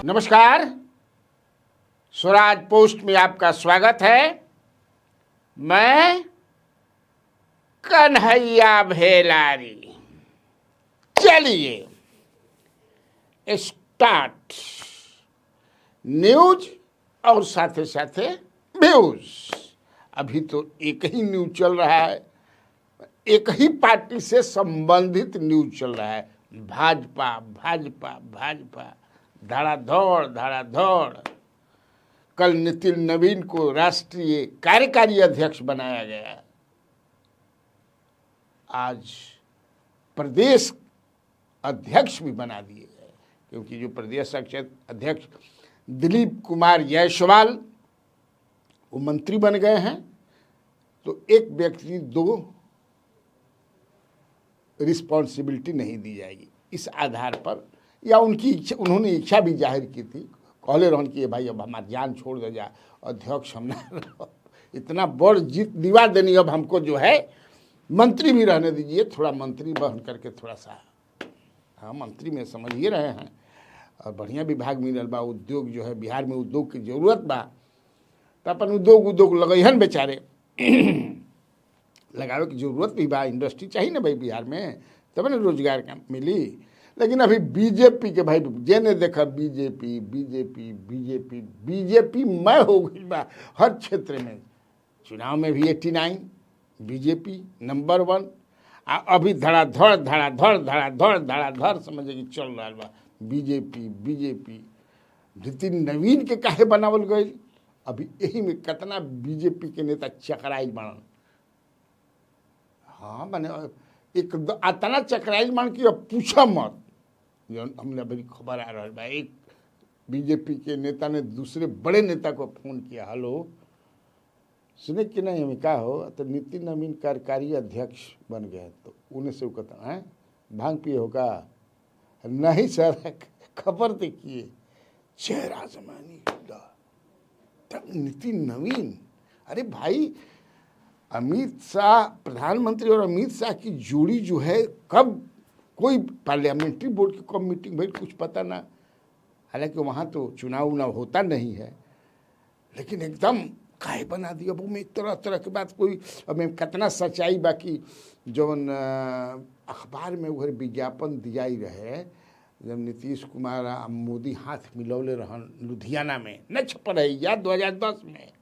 नमस्कार, स्वराज पोस्ट में आपका स्वागत है। मैं कन्हैया भेलारी। चलिए स्टार्ट न्यूज और साथे साथे व्यूज। अभी तो एक ही न्यूज चल रहा है, एक ही पार्टी से संबंधित न्यूज चल रहा है। भाजपा भाजपा भाजपा, धड़ाधड़। कल नितिन नवीन को राष्ट्रीय कार्यकारी अध्यक्ष बनाया गया। आज प्रदेश अध्यक्ष भी बना दिए गए, क्योंकि जो प्रदेश अध्यक्ष दिलीप कुमार जायसवाल वो मंत्री बन गए हैं। तो एक व्यक्ति दो रिस्पॉन्सिबिलिटी नहीं दी जाएगी। इस आधार पर या उनकी इच्छा, उन्होंने इच्छा भी जाहिर की थी, कहले रहन कि भाई अब हमारी जान छोड़ दे जा, अध्यक्ष हम ना इतना बड़ जीत दिवा देनी, अब हमको जो है मंत्री भी रहने दीजिए, थोड़ा मंत्री बन करके थोड़ा सा, हाँ मंत्री में समझ ही रहे हैं। और बढ़िया विभाग मिलल बा, उद्योग जो है बिहार में उद्योग की जरूरत बा, तो अपन उद्योग लगैहन बेचारे लगावे की जरूरत भी बा। इंडस्ट्री चाहिए ना भाई बिहार में, तब ना रोजगार का मिली। लेकिन अभी बीजेपी के भाई जेने देखा बीजेपी मैं हो गई बा हर क्षेत्र में। चुनाव में भी 89 बीजेपी नंबर 1। अभी धड़ाधड़ समझे कि चल रहा बा बीजेपी। नितिन नवीन के काहे बनावल गई, अभी यही में कितना बीजेपी के नेता चकराइल बनल। हाँ मैंने एक इतना चकराइल बन कि अब पूछा मत। हमने अभी खबर आ रहा है, एक बीजेपी के नेता ने दूसरे बड़े नेता को फोन किया, हेलो सुने कि नहीं हमें क्या हो, तो नितिन नवीन कार्यकारी अध्यक्ष बन गए। तो उन्हें से वो कहता है भांग पिए होगा, नहीं सर खबर देखिए चेहरा जमानी तब नितिन नवीन। अरे भाई अमित शाह प्रधानमंत्री और अमित शाह की जोड़ी जो है, कब कोई पार्लियामेंट्री बोर्ड की कब मीटिंग भाई कुछ पता ना। हालांकि वहाँ तो चुनाव होता नहीं है, लेकिन एकदम काहे बना दिया वो में तरह की बात। कोई अब कितना सच्चाई बाकी जौन अखबार में उधर विज्ञापन दिया ही रहे, जब नीतीश कुमार आ मोदी हाथ मिलौले रहन लुधियाना में, न छप रही याद 2010 में,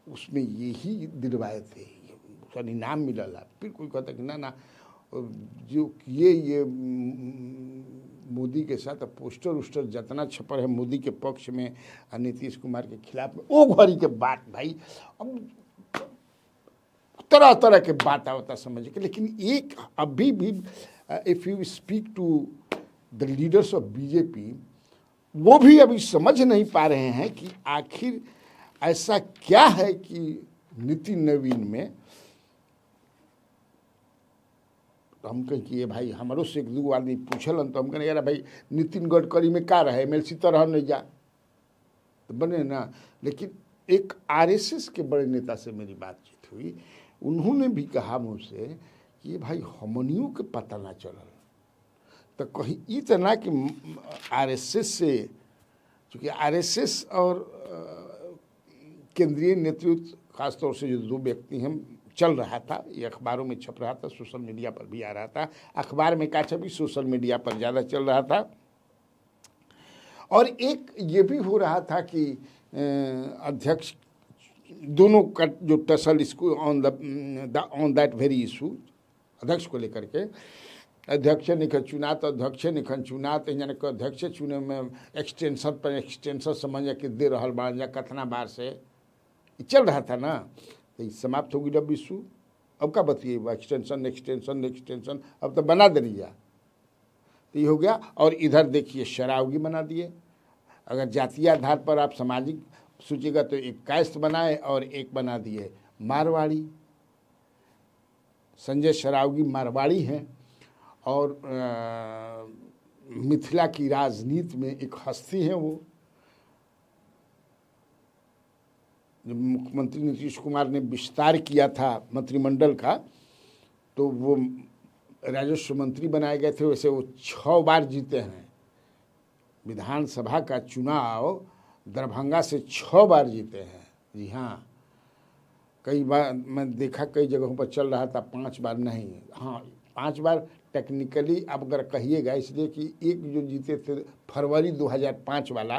उसमें यही दिलवाए थे, उसका इनाम मिलल। फिर कोई कहता कि ना जो ये मोदी के साथ पोस्टर जितना छपर है मोदी के पक्ष में और नीतीश कुमार के खिलाफ में, वो घड़ी के बात भाई अब तरह के बात आवता समझ के। लेकिन एक अभी भी if you speak to the leaders of BJP, वो भी अभी समझ नहीं पा रहे हैं कि आखिर ऐसा क्या है कि नितिन नवीन में। तो हम कहें कि ये भाई हमारो से एक दो आदमी पूछलन, तो हम कहें यार भाई नितिन गडकरी में क्या रहे, एमएलसी तो रह नहीं जा तो बने ना। लेकिन एक आरएसएस के बड़े नेता से मेरी बातचीत हुई, उन्होंने भी कहा मुझसे कि ये भाई हमनियों के पता ना चलल। तो कहीं इतना कि आरएसएस से, चूँकि आरएसएस और केंद्रीय नेतृत्व खासतौर से जो दो व्यक्ति हैं, चल रहा था, ये अखबारों में छप रहा था, सोशल मीडिया पर भी आ रहा था। अखबार में का छपी, सोशल मीडिया पर ज़्यादा चल रहा था। और एक ये भी हो रहा था कि अध्यक्ष दोनों का जो टसल इसको ऑन दैट वेरी इशू, अध्यक्ष को लेकर के, अध्यक्ष निखन चुना तो अध्यक्ष निखन चुना तो यानी कि अध्यक्ष चुने में एक्सटेंशन पर एक्सटेंशन समझ के दे रहा बार या कतना बार से चल रहा था ना। तो ये समाप्त होगी जब इशू, अब का बतिए एक्सटेंशन अब तो बना दे रही। तो ये हो गया। और इधर देखिए शरावगी बना दिए। अगर जातीय आधार पर आप सामाजिक सोचिएगा तो एक कायस्थ बनाए और एक बना दिए मारवाड़ी। संजय शरावगी मारवाड़ी हैं और मिथिला की राजनीति में एक हस्ती हैं। वो जब मुख्यमंत्री नीतीश कुमार ने विस्तार किया था मंत्रिमंडल का, तो वो राजस्व मंत्री बनाए गए थे, वैसे वो 6 बार जीते हैं विधानसभा का चुनाव दरभंगा से 6 बार जीते हैं। जी हाँ, कई बार मैं देखा कई जगहों पर चल रहा था 5 बार नहीं, हाँ 5 बार टेक्निकली अब अगर कहिएगा, इसलिए कि एक जो जीते थे फरवरी 2005 वाला,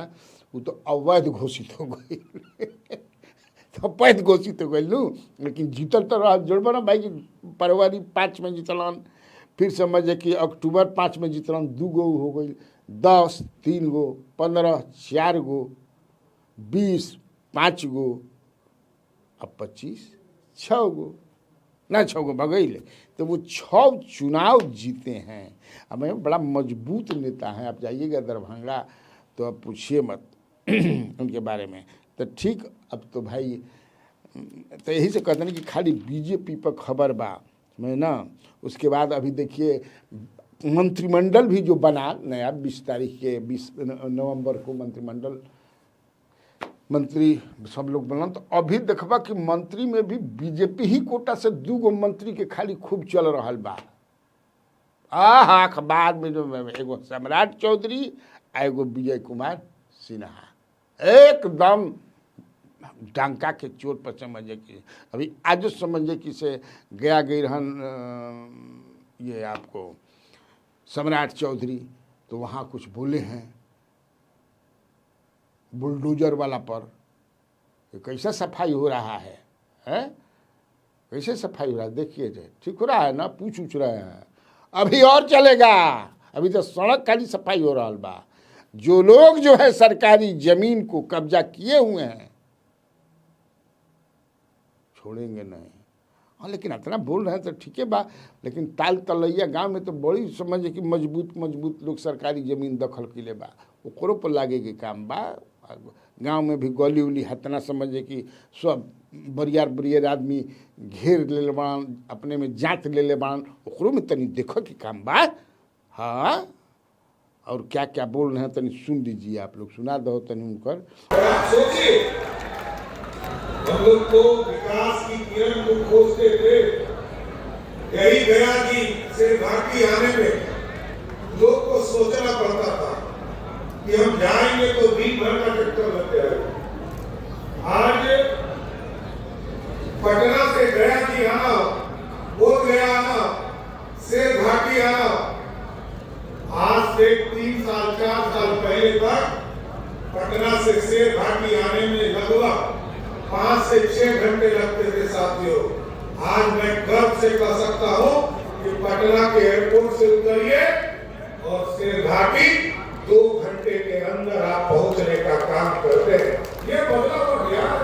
वो तो अवैध घोषित हो गई तो अवैध घोषित हो गई लू, लेकिन जीतल तो रहा जोड़बो ना भाई, फरवरी 5 में जीतलन, फिर समझे कि अक्टूबर 5 में जीतलन, 2 गो हो गई, 10 3 गो, 15 4 गो, 20 5 गो, अब 25 6 गो ना 6 गो भगैले, तो वो 6 चुनाव जीते हैं। अब बड़ा मजबूत नेता हैं। आप जाइएगा दरभंगा तो अब पूछिए मत उनके बारे में। तो ठीक, अब तो भाई तो यही से कहते हैं कि खाली बीजेपी पर खबर बा मैं ना। उसके बाद अभी देखिए मंत्रिमंडल भी जो बना नया 20 तारीख के 20 नवंबर को मंत्रिमंडल मंत्री सब लोग बनल, तो अभी देखबा कि मंत्री में भी बीजेपी ही कोटा से 2 गो मंत्री के खाली खूब चल रहा बा। अखबार में जो एगो सम्राट चौधरी आ एगो विजय कुमार सिन्हा, एकदम डंका के चोट पर समझे कि अभी आज समझे कि से गया गई रहन ये आपको सम्राट चौधरी, तो वहाँ कुछ बोले हैं बुलडोजर वाला पर, कैसा सफाई हो रहा है, कैसे सफाई हो रहा है देखिए, ठीक हो रहा है ना, पूछ रहे हैं। अभी और चलेगा, अभी तो सड़क खाली सफाई हो रहा बा। जो लोग जो है सरकारी जमीन को कब्जा किए हुए हैं छोड़ेंगे नहीं। हाँ, लेकिन इतना बोल रहे हैं तो ठीक है बा, लेकिन ताल तलैया गांव में तो बड़ी समझे कि मजबूत लोग सरकारी जमीन दखल के ले बा, ओकरो पर लागे के काम बा। गांव में भी गली उली हतना समझे कि सब बरियार आदमी घेर ले बान, अपने में जांच ले ले बान, ओकरो में तनी देखो कि काम बा। हाँ, और क्या क्या बोल रहे हैं तनी सुन लीजिए, आप लोग सुना दो तनी उनकर। सोचिए, हम लोग तो विकास की किरण को खोजते थे, यही गया कि से घाटी आने में लोग को सोचना पड़ता था कि हम जाएंगे तो दिन भर का चक्कर लगते हैं। आज पटना से गया कि आना, वो गया आना, से घाटी आना, आज से 3 साल 4 साल पहले तक पटना से शेर घाटी आने में लगभग 5 से 6 घंटे लगते थे साथियों। आज मैं गर्व से कह सकता हूँ कि पटना के एयरपोर्ट से उतरिए और शेर घाटी 2 घंटे के अंदर आप पहुंचने का काम करते हैं। ये बदलाव हो गया है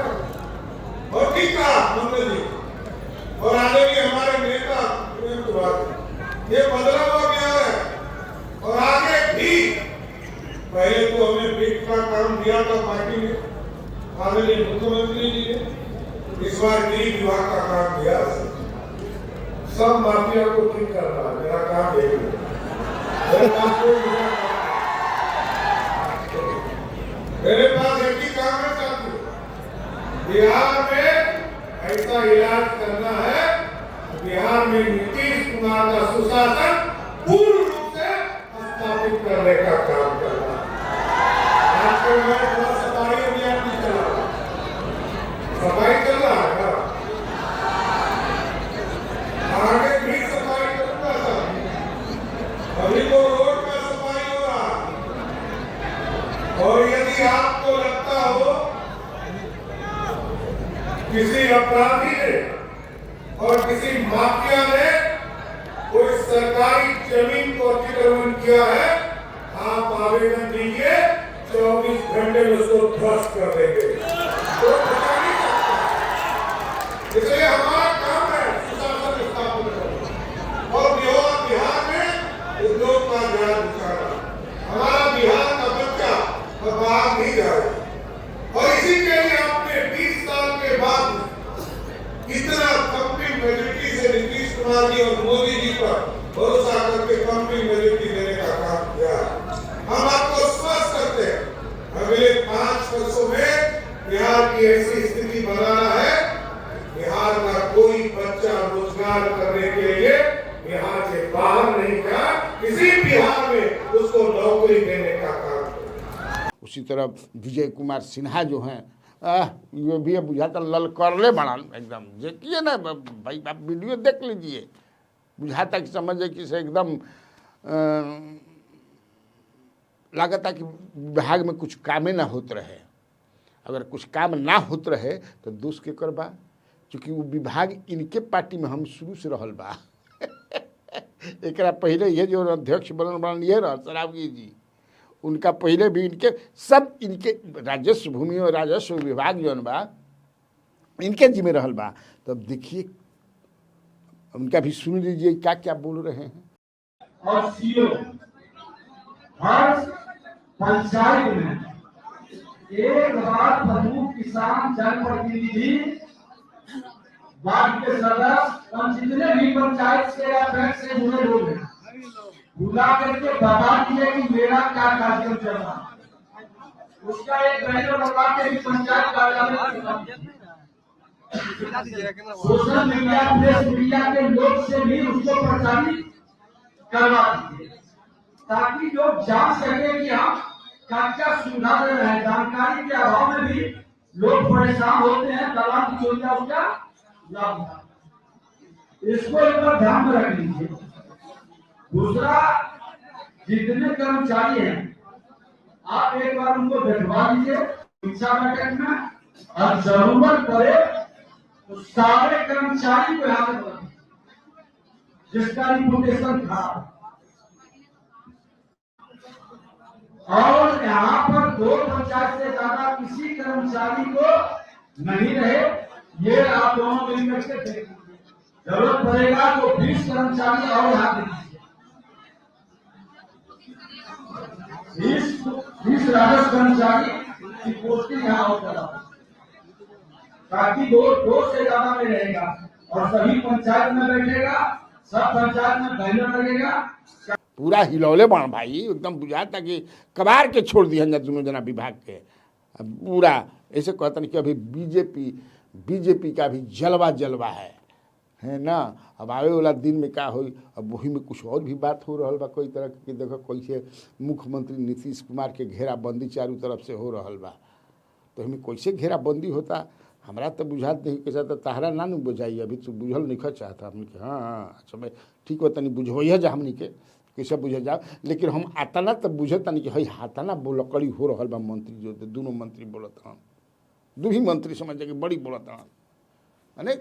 और ठीक कहा मंगल जी और आगे भी हमारे नेता, ये बदलाव हो गया है और आगे भी। पहले तो हमने ब्रिक्स का काम दिया था पार्टी ने, माननीय मुख्यमंत्री जी ने, इस बार गृह विभाग का काम दिया। सब माफिया को ठीक करना मेरा काम यही है। मेरे पास एक ही काम है साथियों, बिहार में ऐसा इलाज करना है, बिहार में नीतीश कुमार का सुशासन पूर्ण रूप से स्थापित करने का काम करना। आजकल मैं थोड़ा सफाई अभियान भी चला रहा, सफाई चल रहा है, आगे भी सफाई करूंगा सर। अभी तो रोड का सफाई हो रहा, और यदि आपको लगता हो किसी अपराधी ने और किसी माफिया ने कोई सरकारी जमीन को अतिक्रमण किया है, आप आवेदन दीजिए, 24 घंटे में उसको ध्वस्त कर देंगे। तो बचा नहीं सकता। इसलिए हमारा काम है सुशासन स्थापित करना और बिहार में उद्योग का ध्यान दिखाना। हमारा बिहार का बच्चा बाहर नहीं जाए, और इसी के लिए आपने 20 साल के बाद इतना कंपनी मेजोरिटी से नीतीश कुमार जी और मोदी जी पर भरोसा करके कंपनी मेजोरिटी देने का काम किया। हम आपको स्पष्ट करते हैं, अगले 5 वर्षों में बिहार की ऐसी स्थिति बनाना है, बिहार का कोई बच्चा रोजगार करने के लिए बिहार से बाहर नहीं जा, किसी बिहार में उसको नौकरी देने का काम। उसी तरह विजय कुमार सिन्हा जो हैं ये भी बुझाता ललकरले बना एकदम। देखिए ना भाई, आप वीडियो देख लीजिए, बुझाता कि समझे कि से एकदम लागता कि विभाग में कुछ कामे ना होते रहे। अगर कुछ काम ना होते रहे तो दोष के कर बा, चूँकि वो विभाग इनके पार्टी में हम शुरू से रहल बा। एक पहले ये जो अध्यक्ष बनल ये रह सरावगी जी, उनका पहले भी इनके सब इनके राजस्व भूमि और राजस्व विभाग जो बा इनके जिम्मे रहल बा। तो अब देखिए उनका भी सुन लीजिए क्या क्या बोल रहे हैं। और सीओ हर पंचायत में एक बार प्रमुख किसान जनप्रतिनिधि वार्ड के सदस्य और जितने भी पंचायत से या बैंक से जुड़े लोग हैं बुला करके बता दिए कि मेरा क्या कार्यक्रम चल रहा है। उसका एक बैनर बनवा के भी पंचायत कार्यालय सोशल मीडिया प्रेस मीडिया के लोग से भी उसको प्रचारित करवा दीजिए, ताकि लोग जान सके कि हम क्या क्या सुविधा दे रहे हैं। जानकारी के अभाव में भी लोग परेशान होते हैं, दलाल की योजना उसका लाभ उठाते हैं। इसको एक बार ध्यान में रख लीजिए। दूसरा, जितने कर्मचारी हैं आप एक बार उनको बैठवा दीजिए समीक्षा बैठक में, और जरूरत पड़े तो सारे कर्मचारी को यहाँ पर जिसका रिपोर्टेशन खराब, और यहाँ पर 2 पंचायत से ज्यादा किसी कर्मचारी को नहीं रहे, ये आप दोनों मिलकर के देख लीजिए। जरूरत पड़ेगा तो 20 कर्मचारी और यहाँ दे दीजिए। 20 राजस्व कर्मचारी की पोस्टिंग यहाँ हो करा, ताकि 2 से ज्यादा में रहेगा और सभी पंचायत में बैठेगा, सब पंचायत में बैनर लगेगा। पूरा हिलौले बन भाई, एकदम बुझाता कि कबार के छोड़ दिया दोनों जना विभाग के। अब पूरा ऐसे कहता नहीं कि अभी बीजेपी का भी जलवा है ना। अब आवे वाला दिन में क्या होई, अब वही में कुछ और भी बात हो रहा बा कोई तरह के। देखो कैसे मुख्यमंत्री नीतीश कुमार के घेराबंदी चारों तरफ से हो रहा बा, तो हमें कैसे घेराबंदी होता हमरा तो बुझात नहीं कैसा। तो तहरा ना न बुझाई, अभी तो बुझल नहीं चाहता हमने कि हाँ अच्छा भाई ठीक हो तनी बुझवैया जा हमने के कैसे बुझे जाओ। लेकिन हम आतना तो बुझे तनी कि हई हाथाना बोलकड़ी हो रहा बा। मंत्री जो दोनों मंत्री बोलत हन, दू ही मंत्री समझ जाए कि बड़ी बोलत हन, माने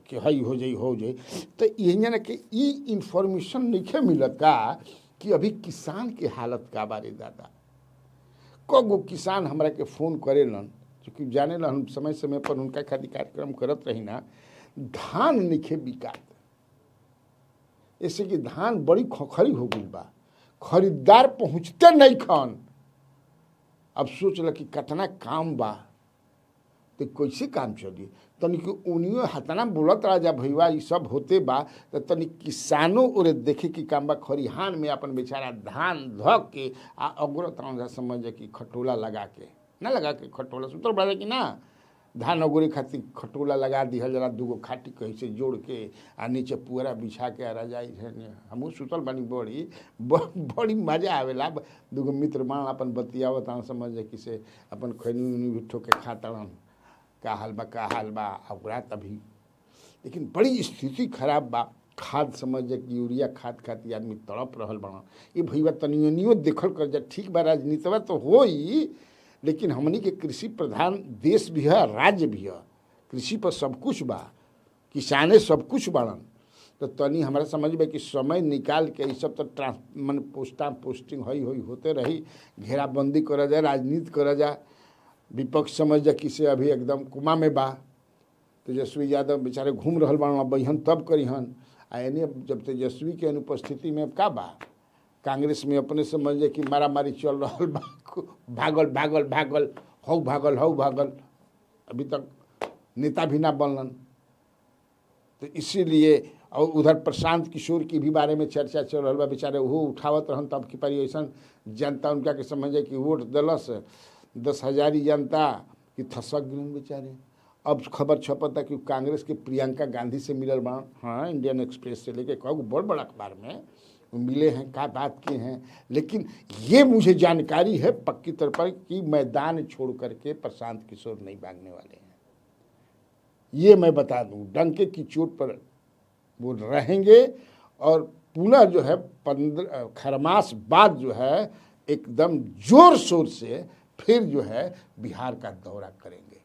कि हई हो जाई। तो यही कि ई इंफॉर्मेशन नहीं मिलत का कि अभी किसान के हालत का बारे दादा। कगो किसान हमरा के फोन करेलन, चूँकि जाने ला हम समय समय पर उनका खातिर कार्यक्रम करत रही ना। धान नहीं बिकात, ऐसे कि धान बड़ी खोखरी हो गई बा, खरीदार पहुँचते नहीं खन। अब सोच ल कि कितना काम बा, तो कैसे काम चली। तनिक उनियो हतना बोलत राजा भैया ये सब होते बा, तो तनिक किसानों और देखे कि काम बा खरिहान में अपन बेचारा धान धक के आ अगुरत राजा समझ कि खटोला लगा के ना लगा के खटोला सुतर बड़ा कि ना धान अगुरे खातिर खटोला लगा दिहल जरा, 2 खाटी कहीं से जोड़ के आ नीचे पुअरा बिछा के आ रजाई हमू सुतल बानी। बड़ी मजा आवेला। 2 मित्र मान अपन बतियावत समझ कि से अपन खैनी उनी भी ठोके खातड़न का हाल बा ओकरा तभी। लेकिन बड़ी स्थिति खराब बा। खाद समझ कि यूरिया खाद खातिर आदमी तड़प रहल बना। ये भैया तनियो देखल कर जा, ठीक बा राजनीतिवा तो होई, लेकिन हमनी के कृषि प्रधान देश भी है, राज्य भी है, कृषि पर सब कुछ बा, किसाने सब कुछ बाड़न। तो तनी हमारा समझ में कि समय निकाल के ये सब तो मन पोस्टिंग होते रही, घेराबंदी करा जाए, राजनीति करा जाए। विपक्ष समझ जा किसे अभी एकदम कुमा में बा। तेजस्वी यादव बेचारे घूम रहल बा बहन तब करीहन। एने जब तेजस्वी के अनुपस्थिति में का बा, कांग्रेस में अपने समझे कि मारामारी चल रहा बा, भागल हौ भागल, अभी तक नेता भी ना बनलन। तो इसीलिए और उधर प्रशांत किशोर की भी बारे में चर्चा चल रहा बा, बेचारे वो उठावत रहन। तब की पारी ऐसा जनता उनका के समझे कि वोट दिलस 10,000 जनता कि थसक गिन बेचारे। अब खबर छपता कि कांग्रेस के प्रियंका गांधी से मिलल बा। हाँ, इंडियन एक्सप्रेस से लेके कहूँ बड़ अखबार में मिले हैं, क्या बात किए हैं, लेकिन ये मुझे जानकारी है पक्की तौर पर कि मैदान छोड़ करके प्रशांत किशोर नहीं भागने वाले हैं। ये मैं बता दूं, डंके की चोट पर वो रहेंगे और पुनः जो है 15 खरमास बाद जो है एकदम जोर शोर से फिर जो है बिहार का दौरा करेंगे।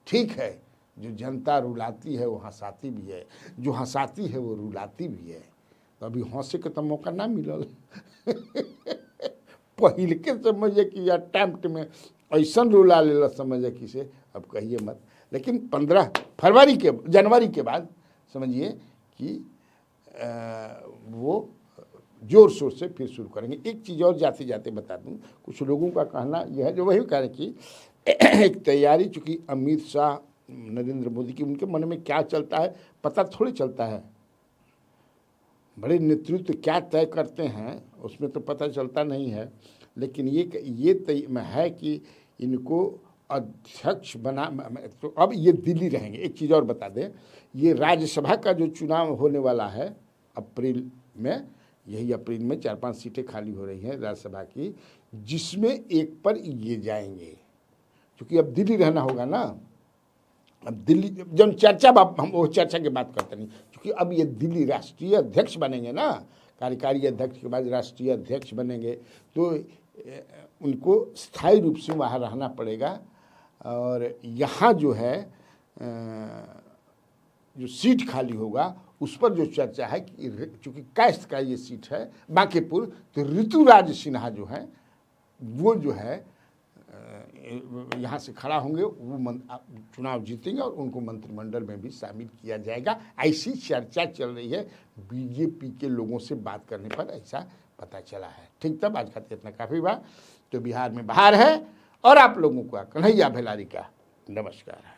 ठीक है, जो जनता रुलाती है वो हंसाती भी है, जो हंसाती है वो रुलाती भी है। तो अभी हंसे के तो मौका ना मिलल पहल के समझे कि अटेम्प्ट में ऐसा रुला लेला समझे कि से अब कहिए मत। लेकिन 15 जनवरी के बाद समझिए कि वो जोर शोर से फिर शुरू करेंगे। एक चीज़ और जाते जाते बता दूं, कुछ लोगों का कहना यह है जो वही कह रहे कि एक तैयारी, चूँकि अमित शाह नरेंद्र मोदी की उनके मन में क्या चलता है पता थोड़ी चलता है। बड़े नेतृत्व क्या तय करते हैं उसमें तो पता चलता नहीं है, लेकिन ये तय है कि इनको अध्यक्ष बना। तो अब ये दिल्ली रहेंगे। एक चीज़ और बता दें, ये राज्यसभा का जो चुनाव होने वाला है अप्रैल में, यही अप्रैल में 4-5 सीटें खाली हो रही हैं राज्यसभा की, जिसमें एक पर ये जाएंगे, क्योंकि अब दिल्ली रहना होगा ना। अब दिल्ली जब चर्चा, हम वो चर्चा की बात करते नहीं, क्योंकि अब ये दिल्ली राष्ट्रीय अध्यक्ष बनेंगे ना, कार्यकारी अध्यक्ष के बाद राष्ट्रीय अध्यक्ष बनेंगे, तो उनको स्थायी रूप से वहाँ रहना पड़ेगा। और यहाँ जो है जो सीट खाली होगा उस पर जो चर्चा है कि चूँकि कास्ट का ये सीट है बांकीपुर, तो ऋतुराज सिन्हा जो है वो जो है यहाँ से खड़ा होंगे, वो चुनाव जीतेंगे और उनको मंत्रिमंडल में भी शामिल किया जाएगा। ऐसी चर्चा चल रही है, बीजेपी के लोगों से बात करने पर ऐसा पता चला है। ठीक, तब आज खाते इतना काफ़ी बात। तो बिहार में बाहर है और आप लोगों का कन्हैया भेलारी का नमस्कार है।